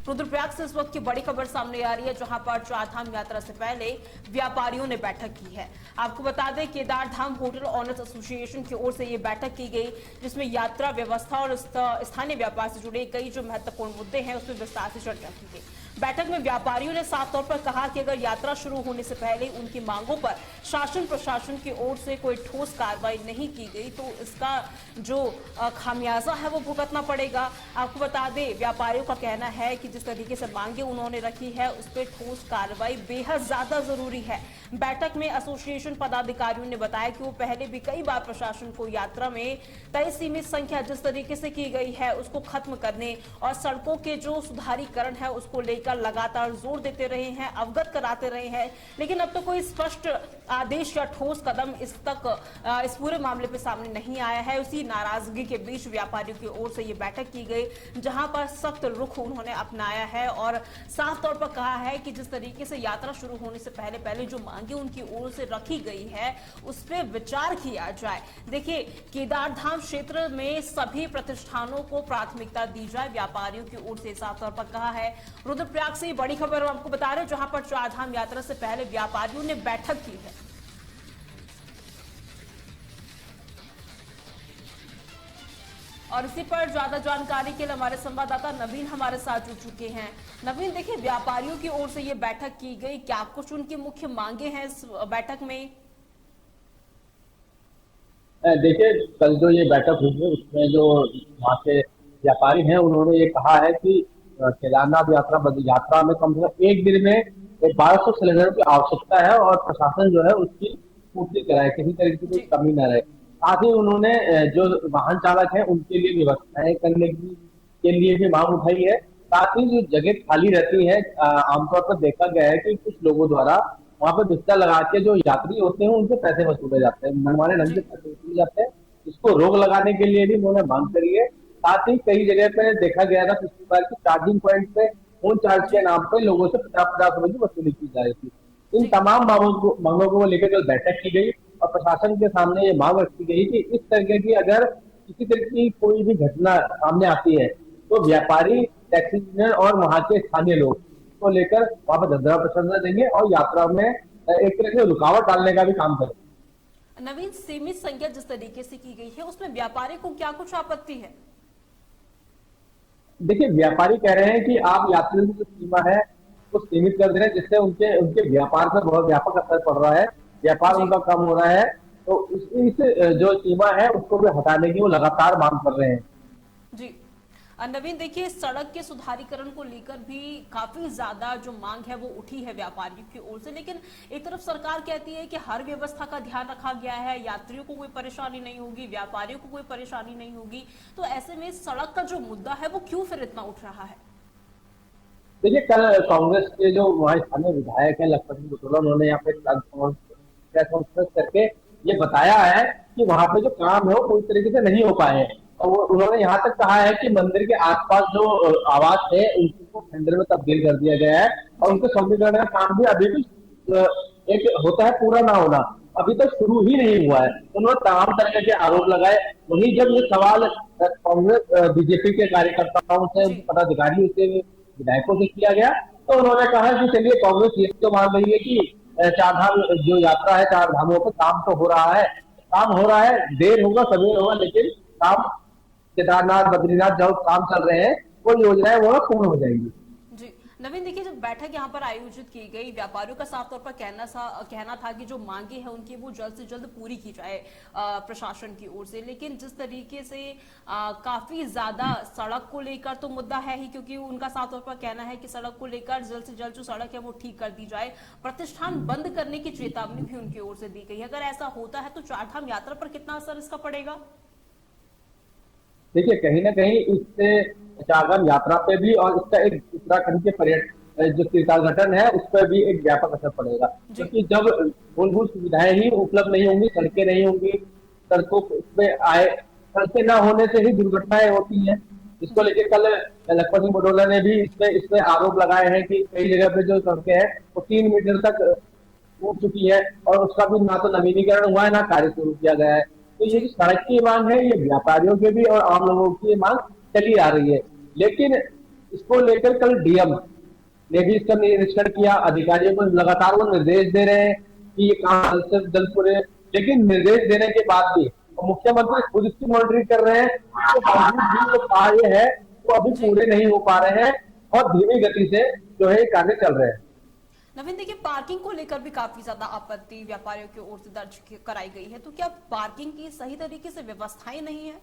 रुद्रप्रयाग से इस वक्त की बड़ी खबर सामने आ रही है, जहां पर चारधाम यात्रा से पहले व्यापारियों ने बैठक की है। आपको बता दें, केदारधाम होटल ऑनर्स एसोसिएशन की ओर से ये बैठक की गई, जिसमें यात्रा व्यवस्था और स्थानीय व्यापार से जुड़े कई जो महत्वपूर्ण मुद्दे हैं उसमें विस्तार से चर्चा की गई। बैठक में व्यापारियों ने साफ तौर पर कहा कि अगर यात्रा शुरू होने से पहले उनकी मांगों पर शासन प्रशासन की ओर से कोई ठोस कार्रवाई नहीं की गई तो इसका जो खामियाजा है वो भुगतना पड़ेगा। आपको बता दें, व्यापारियों का कहना है कि जिस तरीके से मांगे उन्होंने रखी है उस पर ठोस कार्रवाई बेहद ज्यादा जरूरी है। बैठक में एसोसिएशन पदाधिकारियों ने बताया कि वो पहले भी कई बार प्रशासन को यात्रा में तय सीमित संख्या जिस तरीके से की गई है उसको खत्म करने और सड़कों के जो सुधारीकरण है उसको लेकर लगातार जोर देते रहे हैं, अवगत कराते रहे हैं, लेकिन अब तो कोई स्पष्ट आदेश या ठोस कदम इस पूरे मामले पे सामने नहीं आया है। उसी नाराजगी के बीच व्यापारियों की ओर से ये बैठक की गई, जहां पर सख्त रुख उन्होंने अपनाया है और साफ तौर पर कहा है कि जिस तरीके से यात्रा शुरू होने से पहले जो मांगे उनकी ओर से रखी गई है उस पर विचार किया जाए। देखिए, केदारधाम क्षेत्र में सभी प्रतिष्ठानों को प्राथमिकता दी जाए, व्यापारियों की ओर से साफ तौर पर कहा है। रुद्रप्रयाग से बड़ी खबर आपको बता रहे हैं, जहां पर चारधाम यात्रा से पहले व्यापारियों ने बैठक की है। और इसी पर ज्यादा जानकारी के लिए हमारे संवाददाता नवीन हमारे साथ जुड़ चुके हैं। नवीन, देखिए, व्यापारियों की ओर से ये बैठक की गई, क्या कुछ उनकी मुख्य मांगे हैं इस बैठक में? देखिए, कल जो ये बैठक हुई है उसमें जो वहाँ के व्यापारी हैं उन्होंने ये कहा है कि केदारनाथ यात्रा में कम से कम एक दिन में 1200 सिलेंडर की आवश्यकता है और प्रशासन जो है उसकी पूर्ति कराए, किसी तरह की कोई कमी न रहे। साथ ही उन्होंने जो वाहन चालक है उनके लिए व्यवस्थाएं करने की के लिए भी मांग उठाई है। साथ ही जो जगह खाली रहती है, आमतौर पर देखा गया है कि कुछ लोगों द्वारा वहां पे बिस्तर लगा के जो यात्री होते हैं उनसे पैसे वसूले जाते हैं, मनमाने ढंग से पैसे वसूले जाते हैं। इसको रोक लगाने के लिए भी उन्होंने मांग करी है। साथ ही कई जगह पे देखा गया था पिछली बार की चार्जिंग पॉइंट पे फोन चार्ज के नाम पे लोगों से 50-50 रुपए की वसूली की जा रही थी। इन तमाम मांगों को लेकर कल बैठक की गई और प्रशासन के सामने ये मांग रखी गई कि इस तरह की अगर किसी तरह की कोई भी घटना सामने आती है तो व्यापारी, टैक्सी यूनियन और वहाँ के स्थानीय लोग को लेकर वहां पर धरना प्रदर्शन देंगे और यात्रा में एक तरह से रुकावट डालने का भी काम करेंगे। नवीन, सीमित संख्या जिस तरीके से की गई है उसमें व्यापारी को क्या कुछ आपत्ति है? देखिए, व्यापारी कह रहे हैं कि आप यात्रियों की जो सीमा है वो सीमित कर दे रहे हैं, जिससे उनके उनके व्यापार पर बहुत व्यापक असर पड़ रहा है, व्यापार उनका कम हो रहा है। तो इस जो सीमा है उसको भी हटाने की वो लगातार मांग कर रहे हैं। जी नवीन, देखिए, सड़क के सुधारीकरण को लेकर भी काफी ज्यादा जो मांग है वो उठी है व्यापारियों की ओर से, लेकिन एक तरफ सरकार कहती है कि हर व्यवस्था का ध्यान रखा गया है, यात्रियों को कोई परेशानी नहीं होगी, व्यापारियों को कोई परेशानी नहीं होगी, तो ऐसे में सड़क का जो मुद्दा है वो क्यों फिर इतना उठ रहा है? देखिए, कल कांग्रेस के जो वहाँ स्थानीय विधायक है लखपत सिंह बुटोला, उन्होंने यहाँ पे प्रेस कॉन्फ्रेंस करके ये बताया है कि वहाँ पे जो काम है वो पूरी तरीके से नहीं हो पाए हैं। और उन्होंने यहाँ तक कहा है कि मंदिर के आसपास जो आवास है उनको खंडर में तब्दील कर दिया गया है और उनके सौंदर्यीकरण का काम भी अभी भी एक होता है पूरा ना होना, अभी तक शुरू ही नहीं हुआ है। उन्होंने तमाम तरह के आरोप लगाए। वहीं जब ये सवाल कांग्रेस बीजेपी के कार्यकर्ताओं से, पदाधिकारियों से, विधायकों से किया गया तो उन्होंने कहा कि चलिए, कांग्रेस ये तो मान रही है कि चारधाम जो यात्रा है, चार धामों पर काम तो हो रहा है, काम हो रहा है, देर होगा सवेर होगा, लेकिन काम केदारनाथ बद्रीनाथ जो काम चल रहे हैं वो योजनाएं वो पूर्ण हो जाएंगी। जी नवीन, देखिए, जब बैठक यहाँ पर आयोजित की गई, व्यापारियों का साफ तौर पर कहना था कि जो मांगे हैं उनकी वो जल्द से जल्द पूरी की जाए प्रशासन की ओर से, लेकिन जिस तरीके से काफी ज्यादा सड़क को लेकर तो मुद्दा है ही, क्योंकि उनका साफ तौर पर कहना है कि सड़क को लेकर जल्द से जल्द जो सड़क है वो ठीक कर दी जाए, प्रतिष्ठान बंद करने की चेतावनी भी उनकी ओर से दी गई। अगर ऐसा होता है तो चारधाम यात्रा पर कितना असर इसका पड़ेगा? देखिए, कहीं ना कहीं इससे चारधाम यात्रा पे भी और इसका एक उत्तराखंड के पर्यटन जो तीर्थाटन है उस पर भी एक व्यापक असर पड़ेगा, क्योंकि जब मूलभूत सुविधाएं ही उपलब्ध नहीं होंगी, सड़कें नहीं होंगी, सड़कों पे आए सड़कें न होने से ही दुर्घटनाएं होती हैं। इसको लेकर कल लखपत सिंह बुटोला ने भी इसमें आरोप लगाए हैं कि कई जगह पे जो सड़कें हैं वो 3 मीटर तक टूट चुकी है और उसका भी ना तो नवीनीकरण हुआ है ना कार्य शुरू किया गया है। तो ये जो सड़क की मांग है ये व्यापारियों के भी और आम लोगों की मांग चली आ रही है, लेकिन इसको लेकर कल डीएम ने भी इसका निरीक्षण किया। अधिकारियों को लगातार वो निर्देश दे रहे हैं कि ये काम जल्द से जल्द पूरे, लेकिन निर्देश देने के बाद भी मुख्यमंत्री खुद इसकी मॉनिटरिंग कर रहे हैं, इसके बावजूद भी जो कार्य है वो अभी जी पूरे नहीं हो पा रहे हैं और धीमी गति से जो है कार्य चल रहे हैं। नवीन, देखिए पार्किंग को लेकर भी काफी ज्यादा आपत्ति व्यापारियों की ओर से दर्ज कराई गई है, तो क्या पार्किंग की सही तरीके से व्यवस्थाएं नहीं है?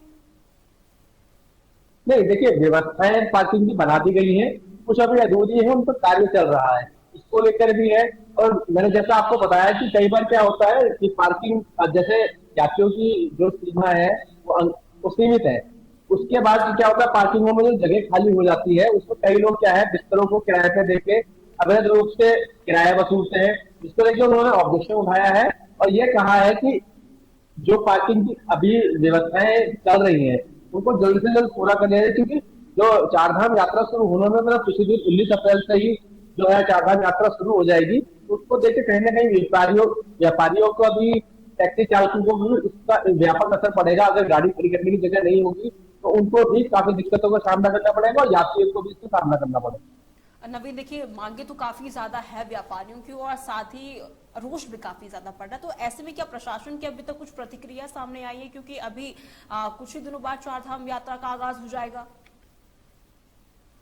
नहीं, देखिए व्यवस्थाएं पार्किंग की बना दी गई है, कुछ अभी अधूरी है, उन पर कार्य चल रहा है, इसको लेकर भी है। और मैंने जैसा आपको बताया कि कई बार क्या होता है कि पार्किंग जैसे यात्रियों की जो सीमा है वो सीमित है, उसके बाद क्या होता है पार्किंगों में जो जगह खाली हो जाती है उसमें कई लोग क्या है बिस्तरों को किराए पे देके अवैध रूप से किराया वसूलते हैं, जिसको लेकर उन्होंने ऑब्जेक्शन उठाया है और ये कहा है कि जो पार्किंग की अभी व्यवस्थाएं चल रही हैं उनको जल्द से जल्द पूरा कर लिया जाए, क्योंकि जो चारधाम यात्रा शुरू होने में मतलब पिछले दिन 19 अप्रैल से ही जो है चारधाम यात्रा शुरू हो जाएगी, उसको देख कहीं ना कहीं व्यापारियों को अभी टैक्सी चालकों को भी इसका व्यापक असर पड़ेगा। अगर गाड़ी खड़ी करने की जगह नहीं होगी तो उनको भी काफी दिक्कतों का सामना करना पड़ेगा और यात्रियों को भी इसका सामना करना पड़ेगा। नवीन, देखिए मांगे तो काफी ज्यादा है व्यापारियों की और साथ ही रोष भी काफी ज्यादा पड़ रहा है, तो ऐसे में क्या प्रशासन की अभी तक कुछ प्रतिक्रिया सामने आई है? क्योंकि अभी कुछ ही दिनों बाद चारधाम यात्रा का आगाज हो जाएगा।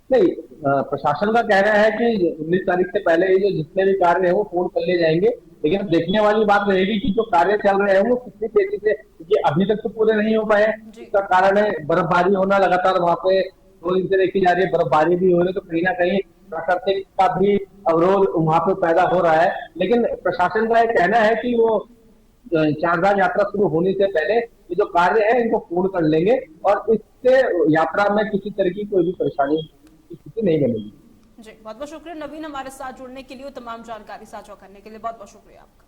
नहीं, प्रशासन का कहना है कि 19 तारीख से पहले ये जो जितने भी कार्य है वो पूर्ण कर लिए जाएंगे, लेकिन अब देखने वाली बात रहेगी कि जो कार्य चल रहे हैं वो कितनी तेजी से, क्योंकि अभी तक तो पूरे नहीं हो पाए। इसका कारण है बर्फबारी होना, लगातार वहां पे 2 दिन से देखी जा रही है बर्फबारी भी हो रही है, तो कहीं ना कहीं प्राकृतिक का भी अवरोध वहां पे पैदा हो रहा है। लेकिन प्रशासन का यह कहना है कि वो चारधाम यात्रा शुरू होने से पहले ये जो कार्य है इनको पूर्ण कर लेंगे और इससे यात्रा में किसी तरह की कोई भी परेशानी की स्थिति नहीं बनेगी। जी बहुत बहुत शुक्रिया नवीन, हमारे साथ जुड़ने के लिए, तमाम जानकारी साझा करने के लिए बहुत बहुत शुक्रिया आपका।